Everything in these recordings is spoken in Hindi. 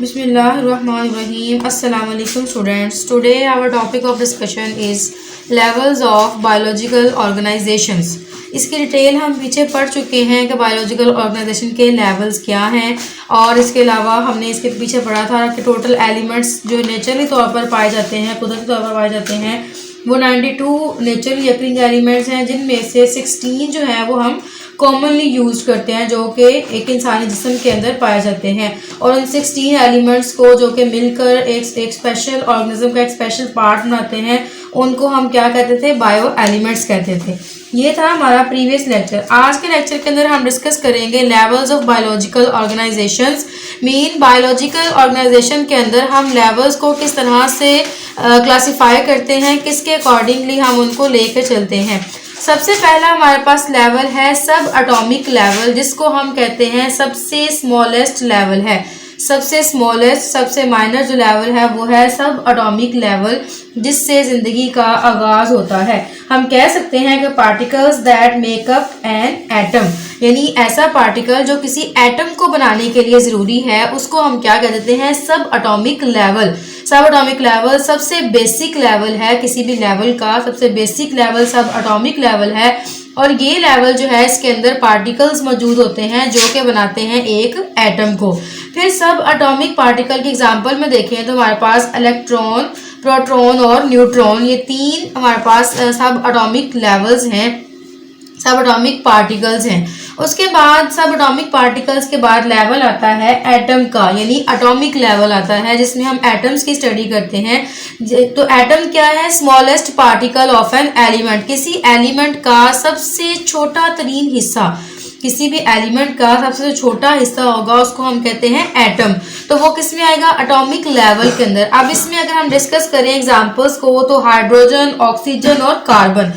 Bismillahirrahmanirrahim. Assalamu alaikum students. Today our topic of discussion is levels of biological organizations. इसकी डिटेल हम पीछे पढ़ चुके हैं कि बायोलॉजिकल ऑर्गेनाइजेशन के लेवल्स क्या हैं और इसके अलावा हमने इसके पीछे पढ़ा था कि टोटल एलिमेंट्स जो नेचुरली तौर पर पाए जाते हैं, कुदरती तौर पर पाए जाते हैं, वो 92 नेचुरली अकरिंग एलिमेंट्स हैं, जिनमें से 16 जो है वो हम कॉमनली यूज करते हैं, जो कि एक इंसानी जिस्म के अंदर पाए जाते हैं। और उन 16 एलिमेंट्स को जो कि मिलकर एक स्पेशल ऑर्गेनिज्म का एक स्पेशल पार्ट बनाते हैं, उनको हम क्या कहते थे? बायो एलिमेंट्स कहते थे। ये था हमारा प्रीवियस लेक्चर। आज के लेक्चर के अंदर हम डिस्कस करेंगे levels of biological organisations. Mean biological organisation के अंदर हम लेवल्स को किस तरह से क्लासिफाई करते हैं, किसके अकॉर्डिंगली हम उनको लेकर चलते हैं। सबसे पहला हमारे पास लेवल है सब एटॉमिक लेवल, जिसको हम कहते हैं सबसे स्मॉलेस्ट लेवल है। सबसे स्मॉलेस्ट, सबसे माइनर जो लेवल है वो है सब एटॉमिक लेवल, जिससे जिंदगी का आगाज होता है। हम कह सकते हैं कि particles that make up an atom, यानी ऐसा पार्टिकल जो किसी एटम को बनाने के लिए जरूरी है, उसको हम क्या कह देते हैं? सब एटॉमिक लेवल। सब एटॉमिक लेवल सबसे बेसिक लेवल है किसी भी लेवल का, सबसे बेसिक लेवल सब एटॉमिक लेवल है। और ये लेवल जो है, इसके अंदर पार्टिकल्स मौजूद होते हैं जो कि बनाते हैं एक एटम को। फिर सब एटॉमिक पार्टिकल की एग्जांपल में देखें तो हमारे पास इलेक्ट्रॉन, प्रोटॉन और न्यूट्रॉन, ये तीन हमारे पास सब एटॉमिक लेवल्स हैं, सब एटॉमिक पार्टिकल्स हैं। उसके बाद सब एटॉमिक पार्टिकल्स के बाद लेवल आता है एटम का, यानी एटॉमिक लेवल आता है, जिसमें हम एटम्स की स्टडी करते हैं। तो एटम क्या है? Smallest particle of an element, किसी एलिमेंट का सबसे छोटा तरीन हिस्सा, किसी भी एलिमेंट का सबसे छोटा हिस्सा होगा, उसको हम कहते हैं एटम। तो वो किस में आएगा? एटॉमिक लेवल के अंदर। अब इसमें अगर हम डिस्कस करें एग्जांपल्स को, तो हाइड्रोजन, ऑक्सीजन और कार्बन।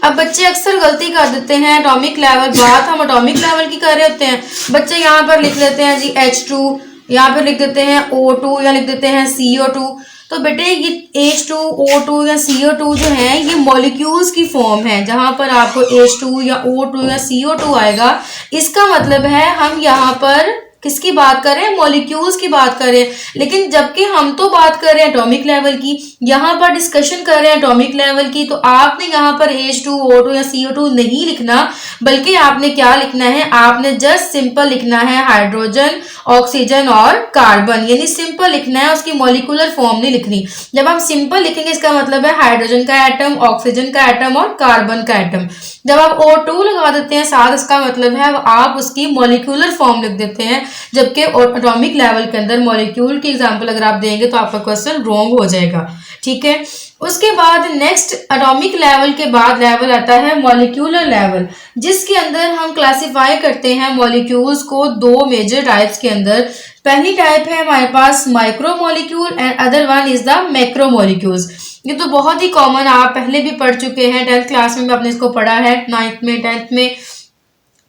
अब बच्चे अक्सर गलती कर देते हैं, एटॉमिक लेवल, बात हम एटॉमिक लेवल की कर रहे होते हैं, बच्चे यहाँ पर लिख लेते हैं जी H2, यहाँ पर लिख देते हैं O2 या लिख देते हैं CO2। तो बेटे ये H2, O2 या CO2 जो है, ये मॉलिक्यूल्स की फॉर्म है। जहां पर आपको H2 या O2 या CO2 आएगा, इसका मतलब है हम यहाँ पर किसकी बात कर रहे हैं? मॉलिक्यूल्स की बात कर रहे हैं। लेकिन जबकि हम तो बात कर रहे हैं एटॉमिक लेवल की, यहाँ पर डिस्कशन कर रहे हैं एटॉमिक लेवल की, तो आपने यहाँ पर H2, O2 या CO2 नहीं लिखना, बल्कि आपने क्या लिखना है? आपने जस्ट सिंपल लिखना है हाइड्रोजन, ऑक्सीजन और कार्बन, यानी सिंपल लिखना है, उसकी मॉलिक्यूलर फॉर्म नहीं लिखनी। जब हम सिंपल लिखेंगे, इसका मतलब है हाइड्रोजन का एटम, ऑक्सीजन का एटम और कार्बन का एटम। जब आप O2 लगा देते हैं साथ, इसका मतलब है आप उसकी मॉलिक्यूलर फॉर्म लिख देते हैं, जबकि एटॉमिक लेवल के अंदर मॉलिक्यूल की एग्जांपल अगर आप देंगे तो आपका क्वेश्चन रॉन्ग हो जाएगा। ठीक है। उसके बाद नेक्स्ट एटॉमिक लेवल के बाद लेवल आता है मॉलिक्यूलर लेवल, जिसके अंदर हम क्लासिफाई करते हैं मॉलिक्यूल्स को दो मेजर टाइप्स के अंदर। पहली टाइप है हमारे पास micromolecule and other one is the macromolecules. ये तो बहुत ही कॉमन, आप पहले भी पढ़ चुके हैं, 10th क्लास में भी आपने इसको पढ़ा है, 9th में, 10th में।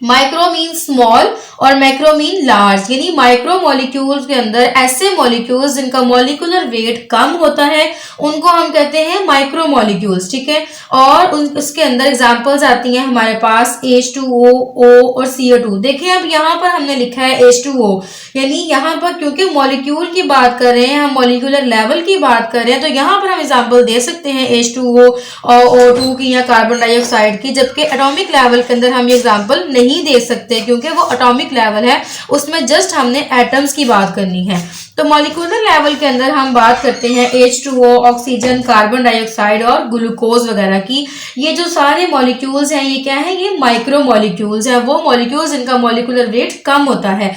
माइक्रो मीन स्मॉल और मैक्रो मीन लार्ज, यानी माइक्रो मॉलिक्यूल्स के अंदर ऐसे मॉलिक्यूल्स जिनका मॉलिक्यूलर वेट कम होता है, उनको हम कहते हैं माइक्रो मॉलिक्यूल्स। ठीक है। और उसके अंदर एग्जांपल्स आती हैं हमारे पास H2O, O और CO2। देखिए अब यहाँ पर हमने लिखा है H2O, यानी यहाँ पर क्योंकि मॉलिक्यूल की बात कर रहे हैं, हम मॉलिक्यूलर लेवल की बात कर रहे हैं, तो यहाँ पर हम एग्जाम्पल दे सकते हैं H2O और O2 की या कार्बन डाइऑक्साइड की। जबकि एटॉमिक लेवल के अंदर हम ये एग्जाम्पल नहीं दे सकते, क्योंकि वो एटॉमिक लेवल है, उसमें जस्ट हमने एटम्स की बात करनी है। तो मॉलिक्यूलर लेवल के अंदर हम बात करते हैं H2O, ऑक्सीजन, कार्बन डाइऑक्साइड और ग्लूकोज वगैरह की। ये जो सारे मॉलिक्यूल्स हैं, ये क्या है? ये माइक्रो मॉलिक्यूल्स हैं, वो मॉलिक्यूल्स जिनका मॉलिक्यूलर वेट कम होता है।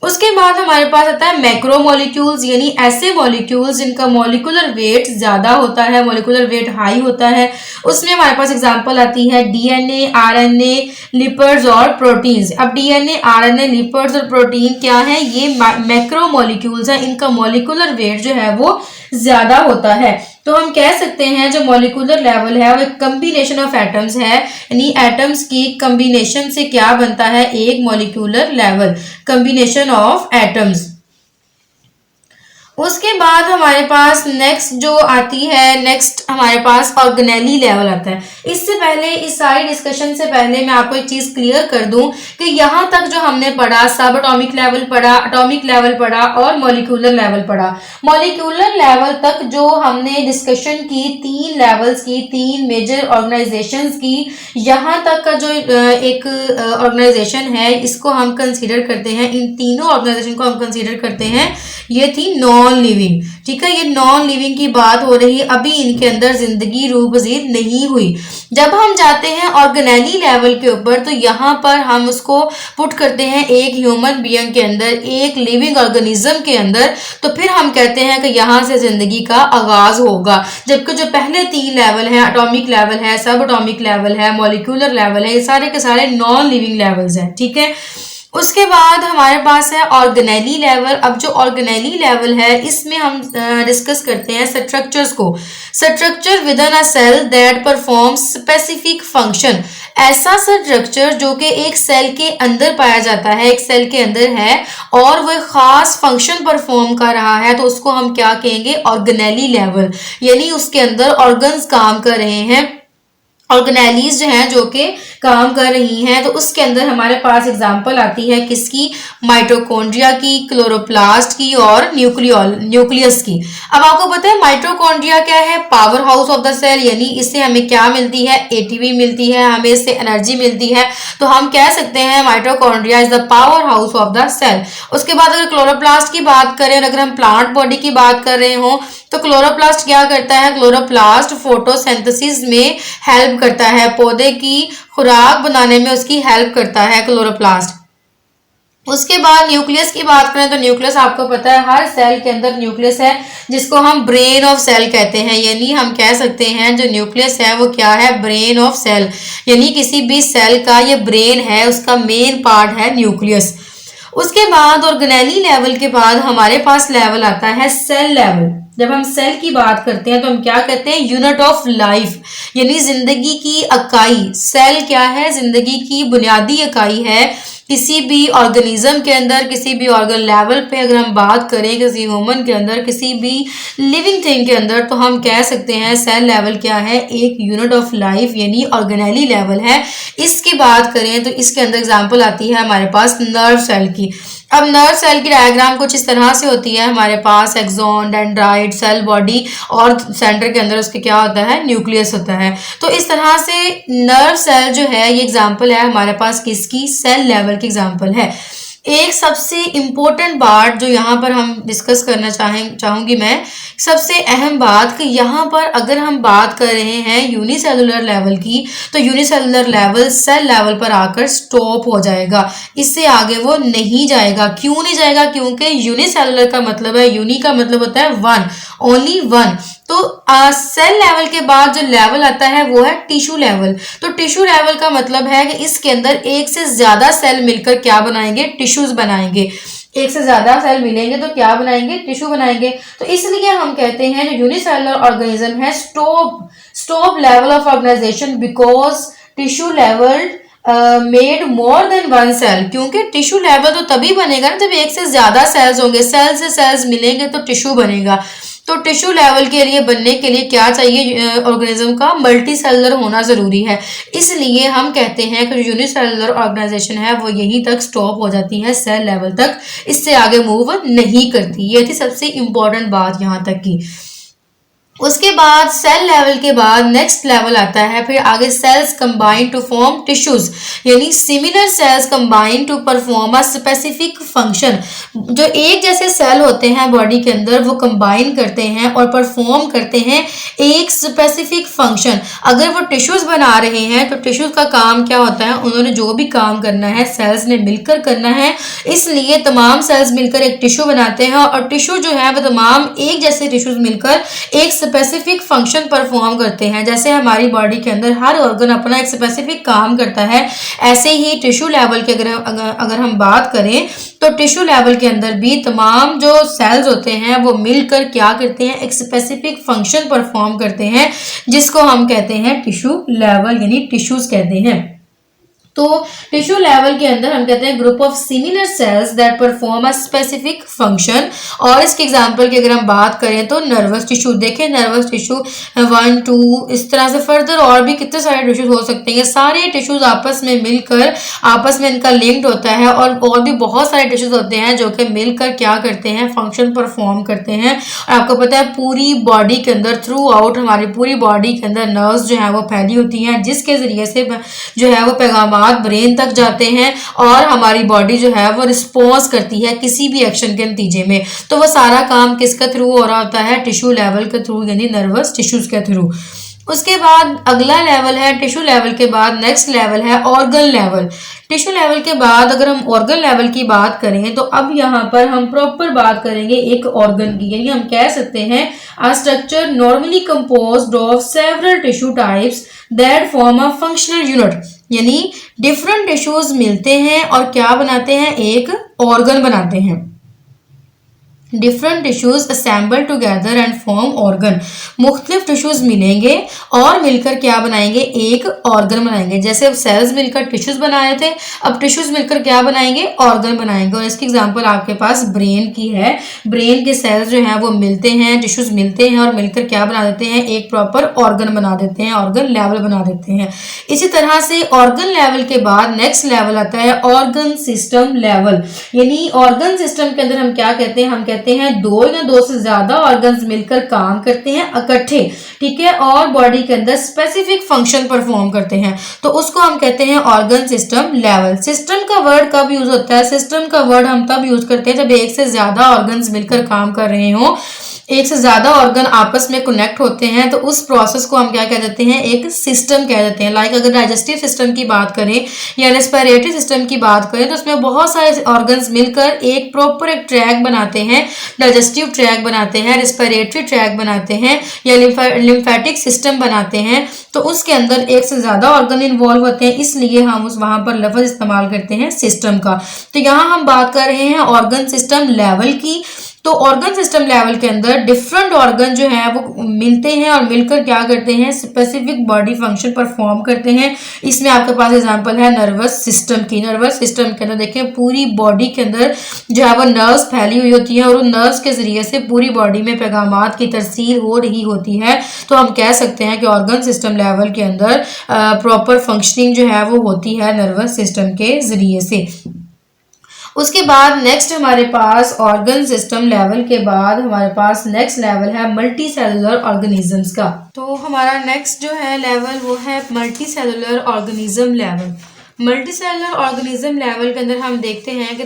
उसके बाद हमारे पास आता है मैक्रो मॉलिक्यूल्स, यानी ऐसे मॉलिक्यूल्स जिनका मॉलिक्यूलर वेट ज्यादा होता है, मॉलिक्यूलर वेट हाई होता है। उसमें हमारे पास एग्जांपल आती है DNA, RNA, लिपिड्स और प्रोटीन्स। अब DNA, RNA, लिपिड्स और प्रोटीन क्या है? ये मैक्रो मॉलिक्यूल्स हैं, इनका मॉलिक्यूलर वेट जो है वो ज्यादा होता है। तो हम कह सकते हैं जो मॉलिक्यूलर लेवल है वो एक कम्बिनेशन ऑफ एटम्स है, यानी एटम्स की कम्बिनेशन से क्या बनता है? एक molecular level, combination of atoms. उसके बाद हमारे पास नेक्स्ट जो आती है, नेक्स्ट हमारे पास ऑर्गेनेली लेवल आता है। इससे पहले, इस सारी डिस्कशन से पहले मैं आपको एक चीज क्लियर कर दूं कि यहाँ तक जो हमने पढ़ा, सब एटॉमिक लेवल पढ़ा, एटॉमिक लेवल पढ़ा और मॉलिक्यूलर लेवल पढ़ा। मॉलिक्यूलर लेवल तक जो हमने डिस्कशन की, 3 लेवल्स की, 3 मेजर ऑर्गेनाइजेशंस की, यहाँ तक का जो एक ऑर्गेनाइजेशन है, इसको हम कंसीडर करते हैं, इन तीनों ऑर्गेनाइजेशन को हम कंसीडर करते हैं, ये थी नॉन लिविंग। ठीक है, ये नॉन लिविंग की बात हो रही है, अभी इनके अंदर जिंदगी रूह पजीर नहीं हुई। जब हम जाते हैं ऑर्गेनेली लेवल के ऊपर, तो यहाँ पर हम उसको पुट करते हैं एक ह्यूमन बीइंग के अंदर, एक लिविंग ऑर्गेनिज्म के अंदर, तो फिर हम कहते हैं कि यहाँ से जिंदगी का आगाज होगा। जबकि जो पहले 3 लेवल है, एटॉमिक लेवल है, सब एटॉमिक लेवल है, मॉलिक्यूलर लेवल है, ये सारे के सारे नॉन लिविंग लेवल्स हैं। ठीक है, उसके बाद हमारे पास है ऑर्गेनेली लेवल। अब जो ऑर्गेनेली लेवल है, इसमें हम डिस्कस करते हैं स्ट्रक्चर्स को। Structure within a cell that perform specific function, ऐसा स्ट्रक्चर जो कि एक सेल के अंदर पाया जाता है, एक सेल के अंदर है और वह खास फंक्शन परफॉर्म कर रहा है, तो उसको हम क्या कहेंगे, ऑर्गेनेली लेवल। यानी उसके अंदर ऑर्गन्स काम कर रहे हैं, ऑर्गेनेलीज जो हैं जो कि काम कर रही हैं। तो उसके अंदर हमारे पास एग्जांपल आती है किसकी, माइटोकॉन्ड्रिया की, क्लोरोप्लास्ट की और न्यूक्लियस की। अब आपको पता है माइटोकॉन्ड्रिया क्या है, powerhouse of the cell, यानी इससे हमें क्या मिलती है, एटीपी मिलती है, हमें इससे एनर्जी मिलती है। तो हम कह सकते हैं mitochondria is the powerhouse of the cell. उसके बाद अगर क्लोरोप्लास्ट की बात करें और अगर हम प्लांट बॉडी की बात कर रहे हो, तो क्लोरोप्लास्ट क्या करता है, क्लोरोप्लास्ट फोटोसिंथेसिस में हेल्प करता है, पौधे की खुराक बनाने में उसकी हेल्प करता है क्लोरोप्लास्ट। उसके बाद न्यूक्लियस की बात करें तो न्यूक्लियस आपको पता है हर सेल के अंदर न्यूक्लियस है, जिसको हम ब्रेन ऑफ सेल कहते हैं। यानी हम कह सकते हैं जो न्यूक्लियस है वो क्या है, ब्रेन ऑफ सेल, यानी किसी भी सेल का ये ब्रेन है, उसका मेन पार्ट है न्यूक्लियस। उसके बाद ऑर्गेनेली लेवल के बाद हमारे पास लेवल आता है सेल लेवल। जब हम सेल की बात करते हैं तो हम क्या कहते हैं, यूनिट ऑफ लाइफ, यानी जिंदगी की इकाई। सेल क्या है, जिंदगी की बुनियादी इकाई है। किसी भी ऑर्गेनिज्म के अंदर, किसी भी ऑर्गन लेवल पे अगर हम बात करें, किसी ह्यूमन के अंदर, किसी भी लिविंग थिंग के अंदर, तो हम कह सकते हैं सेल लेवल क्या है, एक यूनिट ऑफ लाइफ, यानी ऑर्गेनेली लेवल है। इसकी बात करें तो इसके अंदर एग्जांपल आती है हमारे पास नर्व सेल की। अब नर्व सेल की डायग्राम कुछ इस तरह से होती है, हमारे पास एक्सॉन, डेंड्राइट, सेल बॉडी और सेंटर के अंदर उसके क्या होता है, न्यूक्लियस होता है। तो इस तरह से नर्व सेल जो है ये एग्जांपल है हमारे पास किसकी, सेल लेवल की एग्जांपल है। एक सबसे इम्पोर्टेंट बात जो यहाँ पर हम डिस्कस करना चाहूंगी मैं, सबसे अहम बात कि यहाँ पर अगर हम बात कर रहे हैं यूनिसेलुलर लेवल की, तो यूनिसेलुलर लेवल सेल लेवल पर आकर स्टॉप हो जाएगा, इससे आगे वो नहीं जाएगा। क्यों नहीं जाएगा, क्योंकि यूनिसेलुलर का मतलब है, यूनि का मतलब होता है वन, ओनली वन। तो सेल लेवल के बाद जो लेवल आता है वो है टिश्यू लेवल। तो टिश्यू लेवल का मतलब है कि इसके अंदर एक से ज्यादा सेल मिलकर क्या बनाएंगे, टिश्यूज बनाएंगे। एक से ज्यादा सेल मिलेंगे तो क्या बनाएंगे, टिश्यू बनाएंगे। तो इसलिए हम कहते हैं जो यूनिसेलुलर ऑर्गेनिज्म है stop level of organisation because tissue level made more than one cell. क्योंकि टिश्यू लेवल तो तभी बनेगा ना जब एक से ज्यादा सेल्स होंगे, सेल से सेल्स मिलेंगे तो टिश्यू बनेगा। तो टिश्यू लेवल के लिए बनने के लिए क्या चाहिए, ऑर्गेनिज्म का मल्टी सेलुलर होना जरूरी है। इसलिए हम कहते हैं कि यूनिसेलुलर ऑर्गेनाइजेशन है वो यहीं तक स्टॉप हो जाती है, सेल लेवल तक, इससे आगे मूव नहीं करती। ये थी सबसे इंपॉर्टेंट बात यहाँ तक की। उसके बाद सेल लेवल के बाद नेक्स्ट लेवल आता है, फिर आगे cells combine to form tissues, यानी similar cells combine to perform a specific function. जो एक जैसे सेल होते हैं बॉडी के अंदर वो कंबाइन करते हैं और परफॉर्म करते हैं एक स्पेसिफिक फंक्शन। अगर वो टिश्यूज बना रहे हैं तो टिश्यूज का काम क्या होता है, उन्होंने जो भी काम करना है सेल्स ने मिलकर करना है, इसलिए तमाम सेल्स मिलकर एक टिश्यू बनाते हैं और टिश्यू जो है वो तमाम एक जैसे टिश्यूज मिलकर एक स्पेसिफिक फंक्शन परफॉर्म करते हैं। जैसे हमारी बॉडी के अंदर हर ऑर्गन अपना एक स्पेसिफिक काम करता है, ऐसे ही टिश्यू लेवल के अगर हम बात करें तो टिश्यू लेवल के अंदर भी तमाम जो सेल्स होते हैं वो मिलकर क्या करते हैं, एक स्पेसिफिक फंक्शन परफॉर्म करते हैं, जिसको हम कहते हैं टिश्यू लेवल, यानी टिश्यूज कहते हैं। तो टिश्यू लेवल के अंदर हम कहते हैं group of similar sales that perform a specific function. और इसके एग्जांपल की अगर हम बात करें तो नर्वस टिश्यू, देखें नर्वस टिश्यू 1 2 इस तरह से फर्दर और भी कितने सारे टिश्यूज हो सकते हैं। सारे टिश्यूज आपस में मिलकर आपस में इनका लिंक्ड होता है और भी बहुत सारे टिश्यूज होते हैं जो कि मिलकर क्या करते हैं, फंक्शन परफॉर्म करते हैं। और आपको पता है पूरी बॉडी के अंदर थ्रू आउट हमारी पूरी बॉडी के अंदर नर्व्स जो है वो फैली होती हैं, जिसके जरिए से जो है वो पैगाम ब्रेन तक जाते हैं और हमारी बॉडी जो है वो रिस्पॉन्स करती है किसी भी एक्शन के नतीजे में। तो वो सारा काम किसके थ्रू हो रहा होता है, टिश्यू लेवल के थ्रू, यानी नर्वस टिश्यूज के थ्रू। उसके बाद अगला लेवल है टिश्यू लेवल के बाद नेक्स्ट लेवल है ऑर्गन लेवल। टिश्यू लेवल के बाद अगर हम ऑर्गन लेवल की बात करें तो अब यहाँ पर हम प्रॉपर बात करेंगे एक ऑर्गन की, यानी हम कह सकते हैं a structure normally composed of several tissue types that form a functional unit, यानी डिफरेंट टिश्यूज मिलते हैं और क्या बनाते हैं, एक ऑर्गन बनाते हैं। Different tissues assemble together and form organ, मुख्तलिफ टिश्यूज मिलेंगे और मिलकर क्या बनाएंगे, एक ऑर्गन बनाएंगे। जैसे अब सेल्स मिलकर टिश्यूज बनाए थे, अब टिश्यूज मिलकर क्या बनाएंगे, ऑर्गन बनाएंगे। और इसकी एग्जांपल आपके पास ब्रेन की है, ब्रेन के सेल्स जो हैं वो मिलते हैं, टिश्यूज मिलते हैं और मिलकर क्या बना देते हैं, एक प्रॉपर ऑर्गन बना देते हैं, ऑर्गन लेवल बना देते हैं। इसी तरह से ऑर्गन लेवल के बाद नेक्स्ट लेवल आता है ऑर्गन सिस्टम लेवल, यानी ऑर्गन सिस्टम के अंदर हम क्या कहते हैं, हम कहते हैं दो या दो से ज्यादा ऑर्गन्स मिलकर काम करते हैं इकट्ठे, ठीक है, और बॉडी के अंदर स्पेसिफिक फंक्शन परफॉर्म करते हैं, तो उसको हम कहते हैं ऑर्गन सिस्टम लेवल। सिस्टम का वर्ड कब यूज होता है, सिस्टम का वर्ड हम तब यूज करते हैं जब एक से ज्यादा ऑर्गन्स मिलकर काम कर रहे हो, एक से ज्यादा ऑर्गन आपस में कनेक्ट होते हैं, तो उस प्रोसेस को हम क्या कह देते हैं, एक सिस्टम कह देते हैं। लाइक अगर डाइजेस्टिव सिस्टम की बात करें या रेस्पिरेटरी सिस्टम की बात करें तो उसमें बहुत सारे ऑर्गन्स मिलकर एक प्रॉपर एक ट्रैक बनाते हैं, डाइजेस्टिव ट्रैक बनाते हैं, रेस्पिरेटरी ट्रैक बनाते हैं या लिम्फेटिक सिस्टम बनाते हैं, तो उसके अंदर एक से ज्यादा ऑर्गन इन्वॉल्व होते हैं, इसलिए हम उस वहां पर लफ्ज इस्तेमाल करते हैं सिस्टम का। तो यहाँ हम बात कर रहे हैं ऑर्गन सिस्टम लेवल की। तो ऑर्गन सिस्टम लेवल के अंदर डिफरेंट ऑर्गन जो है वो मिलते हैं और मिलकर क्या करते हैं, स्पेसिफिक बॉडी फंक्शन परफॉर्म करते हैं। इसमें आपके पास एग्जांपल है नर्वस सिस्टम की। नर्वस सिस्टम के अंदर देखें पूरी बॉडी के अंदर जो है वो नर्व्स फैली हुई होती है और उन नर्व्स के जरिए से पूरी बॉडी में पैगामात की तरसील हो रही होती है। तो हम कह सकते हैं कि ऑर्गन सिस्टम लेवल के अंदर प्रॉपर फंक्शनिंग जो है वो होती है नर्वस सिस्टम के जरिए से। उसके बाद नेक्स्ट हमारे पास ऑर्गन सिस्टम लेवल के बाद हमारे पास नेक्स्ट लेवल है मल्टी सेलुलर ऑर्गेनिजम्स का। तो हमारा नेक्स्ट जो है लेवल वो है multi cellular organism level. Multi cellular organism level के अंदर हम देखते हैं कि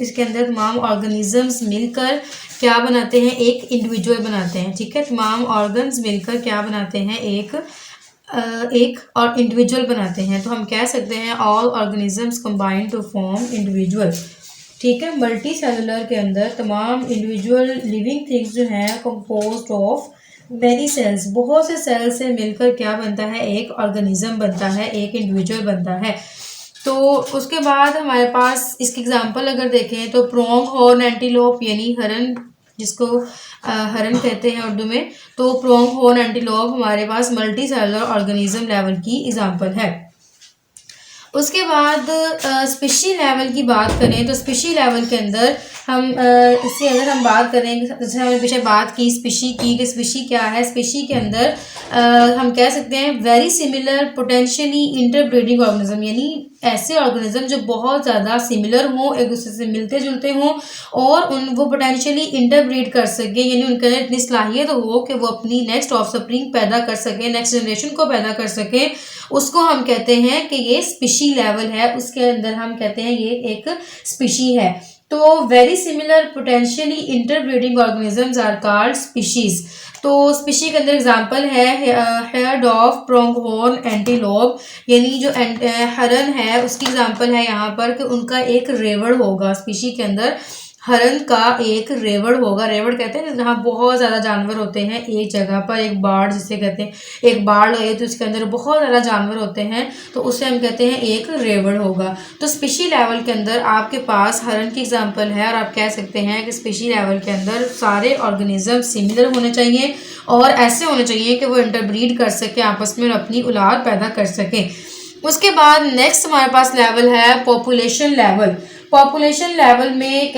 इसके अंदर तमाम ऑर्गेनिजम्स मिलकर क्या बनाते हैं, एक इंडिविजुअल बनाते हैं, ठीक है। तमाम ऑर्गन्स मिलकर क्या बनाते हैं, एक और इंडिविजुअल बनाते हैं। तो हम कह सकते हैं all organisms combine to form individual, ठीक है। मल्टी सेलुलर के अंदर तमाम इंडिविजुअल लिविंग थिंग्स जो हैं कंपोज्ड ऑफ मैनी सेल्स, बहुत से सेल्स से मिलकर क्या बनता है, एक ऑर्गेनिज्म बनता है, एक इंडिविजुअल बनता है। तो उसके बाद हमारे पास इसकी एग्जांपल अगर देखें तो प्रोंग हॉर्न एंटीलोप, यानी हरन, जिसको हरन कहते हैं उर्दू में, तो प्रोंग हॉर्न एंटीलोप हमारे पास मल्टी सेलुलर ऑर्गेनिज्म लेवल की एग्जांपल है। उसके बाद स्पीशी लेवल की बात करें तो स्पीशी लेवल के अंदर हम इससे अगर हम बात करें, जैसे हमने पीछे बात की स्पीशी की कि स्पीशी क्या है, स्पीशी के अंदर हम कह सकते हैं very similar potentially interbreeding organism, यानी ऐसे ऑर्गेनिज्म जो बहुत ज़्यादा सिमिलर हों, एक दूसरे से मिलते जुलते हों और वो पोटेंशियली इंटरब्रीड कर सके, यानी उनके अंदर इतनी सलाहियत हो कि वो अपनी नेक्स्ट ऑफस्प्रिंग पैदा कर सके, नेक्स्ट जनरेशन को पैदा कर सके, उसको हम कहते हैं कि ये स्पीशी लेवल है। उसके अंदर हम कहते हैं ये एक स्पीशी है। तो very similar potentially interbreeding organisms are called species. तो स्पीशी के अंदर एग्जांपल है हेयर ऑफ प्रोंगहॉर्न एंटीलोप, यानी जो हरन है उसकी एग्जांपल है यहाँ पर कि उनका एक रेवड़ होगा। स्पीशी के अंदर हरन का एक रेवड़ होगा। रेवड़ कहते हैं जहाँ बहुत ज़्यादा जानवर होते हैं एक जगह पर, एक बाड़ जिसे कहते हैं, एक बाड़ लगे तो उसके अंदर बहुत ज़्यादा जानवर होते हैं तो उसे हम कहते हैं एक रेवड़ होगा। तो स्पीशी लेवल के अंदर आपके पास हरन की एग्जांपल है और आप कह सकते हैं कि स्पीशी लेवल के अंदर सारे ऑर्गेनिज्म सिमिलर होने चाहिए और ऐसे होने चाहिए कि वो इंटरब्रीड कर सके आपस में और अपनी औलाद पैदा कर सकें। उसके बाद नेक्स्ट हमारे पास लेवल है पॉपुलेशन लेवल। पॉपुलेशन लेवल में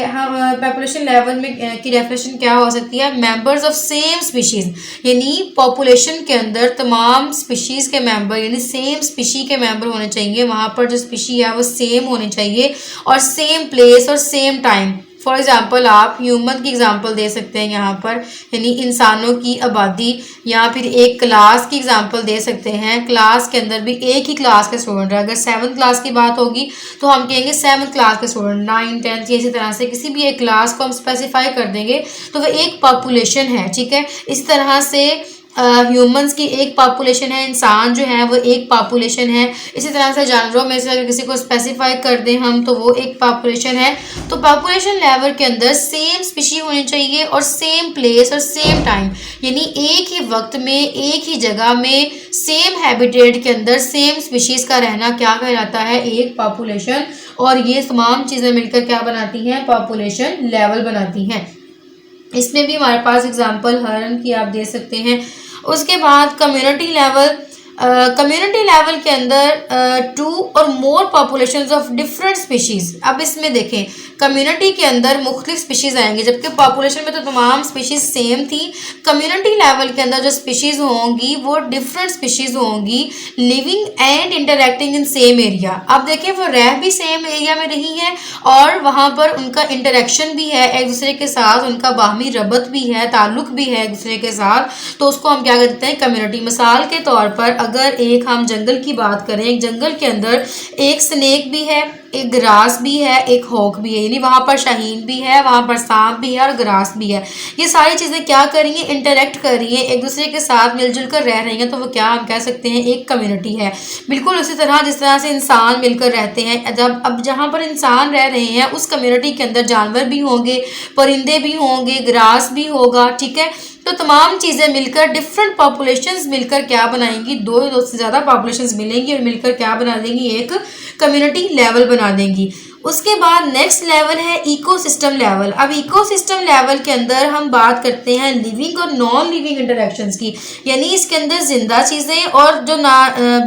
की डेफिनेशन क्या हो सकती है? मेंबर्स ऑफ सेम स्पीशीज, यानी पॉपुलेशन के अंदर तमाम स्पीशीज के मेंबर यानी सेम स्पीशी के मेंबर होने चाहिए। वहाँ पर जो स्पीशी है वो सेम होनी चाहिए और सेम प्लेस और सेम टाइम। फॉर एग्जाम्पल आप ह्यूमन की एग्जांपल दे सकते हैं यहाँ पर, यानी इंसानों की आबादी, या फिर एक क्लास की एग्जांपल दे सकते हैं। क्लास के अंदर भी एक ही क्लास के स्टूडेंट है। अगर 7th क्लास की बात होगी तो हम कहेंगे 7th क्लास के स्टूडेंट, 9th 10th, इसी तरह से किसी भी एक क्लास को हम स्पेसिफाई कर देंगे तो वह एक पॉपुलेशन है। ठीक है, इस तरह से ह्यूमंस की एक पॉपुलेशन है, इंसान जो है वो एक पॉपुलेशन है। इसी तरह से जानवरों में से अगर किसी को स्पेसिफाई कर दें हम तो वो एक पॉपुलेशन है। तो पॉपुलेशन लेवल के अंदर सेम स्पीशी होनी चाहिए और सेम प्लेस और सेम टाइम, यानी एक ही वक्त में एक ही जगह में सेम हैबिटेट के अंदर सेम स्पीशीज़ का रहना क्या कहलाता है? एक पॉपुलेशन। और ये तमाम चीज़ें मिलकर क्या बनाती हैं? पॉपुलेशन लेवल बनाती हैं। इसमें भी हमारे पास एग्जांपल हरण की आप दे सकते हैं। उसके बाद कम्युनिटी लेवल। कम्युनिटी लेवल के अंदर 2 और मोर पॉपुलेशंस ऑफ डिफरेंट स्पीशीज़। अब इसमें देखें, कम्युनिटी के अंदर मुख्तलिफ स्पीशीज़ आएंगे, जबकि पॉपुलेशन में तो तमाम स्पीशीज़ सेम थी। कम्युनिटी लेवल के अंदर जो स्पीशीज़ होंगी वो डिफरेंट स्पीशीज़ होंगी, living and interacting in same area. अब देखें, वो रह भी सेम एरिया में रही है और वहाँ पर उनका इंटरेक्शन भी है एक दूसरे के साथ, उनका बाहमी रबत भी है, ताल्लुक भी है एक दूसरे के साथ। तो उसको हम क्या कहते हैं? कम्युनिटी। मिसाल के तौर पर अगर एक हम जंगल की बात करें, एक जंगल के अंदर एक स्नेक भी है, एक ग्रास भी है, एक हॉक भी है, यानी वहाँ पर शाहीन भी है, वहाँ पर सांप भी है और ग्रास भी है। ये सारी चीज़ें क्या कर रही हैं? इंटरेक्ट कर रही हैं, एक दूसरे के साथ मिलजुल कर रह रही हैं। तो वो क्या हम कह सकते हैं? एक कम्युनिटी है। बिल्कुल उसी तरह जिस तरह से इंसान मिलकर रहते हैं, जब अब जहाँ पर इंसान रह रहे हैं उस कम्युनिटी के अंदर जानवर भी होंगे, परिंदे भी होंगे, ग्रास भी होगा। ठीक है, तो तमाम चीज़ें मिलकर डिफरेंट पॉपुलेशंस मिलकर क्या बनाएंगी? दो से ज़्यादा पॉपुलेशंस मिलेंगी और मिलकर क्या बना देंगी? एक कम्युनिटी लेवल बना देंगी। उसके बाद नेक्स्ट लेवल है इकोसिस्टम लेवल। अब इकोसिस्टम लेवल के अंदर हम बात करते हैं लिविंग और नॉन लिविंग इंटरेक्शंस की, यानी इसके अंदर जिंदा चीज़ें और जो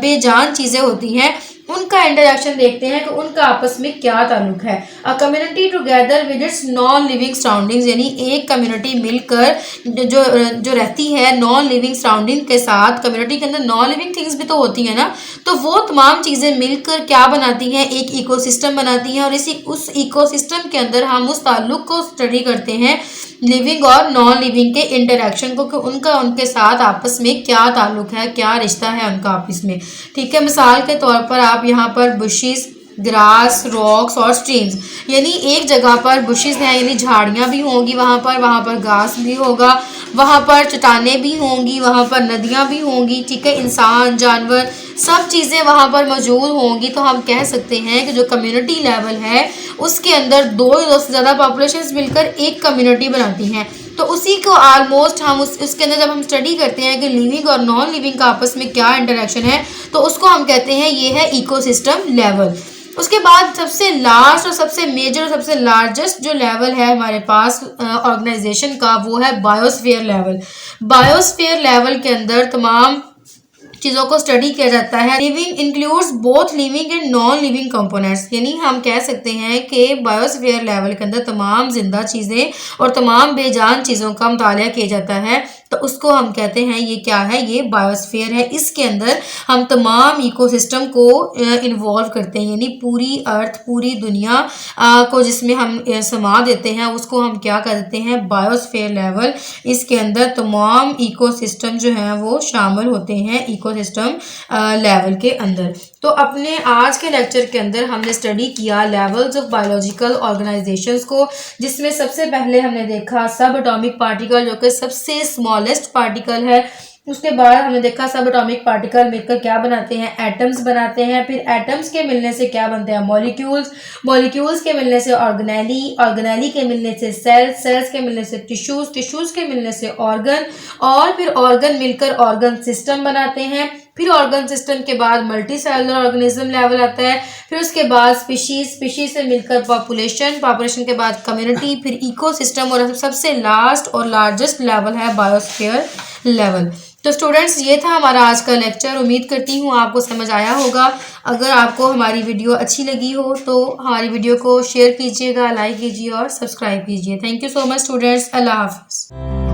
बेजान चीज़ें होती हैं उनका इंटरेक्शन देखते हैं कि उनका आपस में क्या ताल्लुक है। A community together with its non living surroundings, यानी एक कम्युनिटी मिलकर जो रहती है नॉन लिविंग सराउंडिंग के साथ। कम्युनिटी के अंदर नॉन लिविंग थिंग्स भी तो होती हैं ना, तो वो तमाम चीज़ें मिलकर क्या बनाती हैं? एक इकोसिस्टम बनाती हैं। और उस इकोसिस्टम के अंदर हम उस ताल्लुक को स्टडी करते हैं, लिविंग और नॉन लिविंग के इंटरेक्शन को, कि उनके साथ आपस में क्या ताल्लुक है, क्या रिश्ता है उनका आपस में। ठीक है, मिसाल के तौर पर आप यहाँ पर बुशिस, ग्रास, रॉक्स और स्ट्रीम्स, यानी एक जगह पर बुशिस हैं यानी झाड़ियाँ भी होंगी, वहाँ पर घास भी होगा, वहाँ पर चट्टानें भी होंगी, वहाँ पर नदियाँ भी होंगी। ठीक है, इंसान, जानवर, सब चीज़ें वहाँ पर मौजूद होंगी। तो हम कह सकते हैं कि जो कम्युनिटी लेवल है उसके अंदर 2 से ज़्यादा पॉपुलेशंस मिलकर एक कम्युनिटी बनाती हैं। तो उसी को ऑलमोस्ट हम उसके अंदर जब हम स्टडी करते हैं कि लिविंग और नॉन लिविंग का आपस में क्या इंटरेक्शन है, तो उसको हम कहते हैं ये है इकोसिस्टम लेवल। उसके बाद सबसे लास्ट और सबसे मेजर और सबसे लार्जेस्ट जो लेवल है हमारे पास ऑर्गेनाइजेशन का, वो है बायोस्फीयर लेवल। बायोस्फीयर लेवल के अंदर तमाम चीज़ों को स्टडी किया जाता है। Living includes both living and non living components, यानी हम कह सकते हैं कि बायोस्फीयर लेवल के अंदर तमाम जिंदा चीज़ें और तमाम बेजान चीज़ों का मुतालिया किया जाता है। तो उसको हम कहते हैं ये क्या है? ये बायोस्फीयर है। इसके अंदर हम तमाम इकोसिस्टम को इन्वॉल्व करते हैं, यानी पूरी अर्थ, पूरी दुनिया को जिसमें हम समा देते हैं उसको हम क्या कहते हैं? Biosphere level. इसके अंदर तमाम इकोसिस्टम जो हैं वो शामिल होते हैं इकोसिस्टम लेवल के अंदर। तो अपने आज के लेक्चर के अंदर हमने स्टडी किया लेवल्स ऑफ बायोलॉजिकल ऑर्गेनाइजेशंस को, जिसमें सबसे पहले हमने देखा सब एटॉमिक पार्टिकल जो कि सबसे स्मॉलेस्ट पार्टिकल है। उसके बाद हमने देखा सब एटॉमिक पार्टिकल मिलकर क्या बनाते हैं? एटम्स बनाते हैं। फिर एटम्स के मिलने से क्या बनते हैं? मॉलिक्यूल्स, मॉलिक्यूल्स के मिलने से ऑर्गेनेली, ऑर्गेनेली के मिलने से सेल्स, सेल्स के मिलने से टिश्यूज, टिश्यूज के मिलने से ऑर्गन, और फिर ऑर्गन मिलकर ऑर्गन सिस्टम बनाते हैं। फिर ऑर्गन सिस्टम के बाद मल्टी सेलुलर ऑर्गेनिज्म लेवल आता है। फिर उसके बाद स्पीशीज, स्पीशीज से मिलकर पॉपुलेशन, पॉपुलेशन के बाद कम्युनिटी, फिर इकोसिस्टम, और सबसे लास्ट और लार्जेस्ट लेवल है बायोस्फीयर लेवल। तो स्टूडेंट्स ये था हमारा आज का लेक्चर। उम्मीद करती हूँ आपको समझ आया होगा। अगर आपको हमारी वीडियो अच्छी लगी हो तो हमारी वीडियो को शेयर कीजिएगा, लाइक कीजिए और सब्सक्राइब कीजिए। Thank you so much students. Allah हाफ़िज़।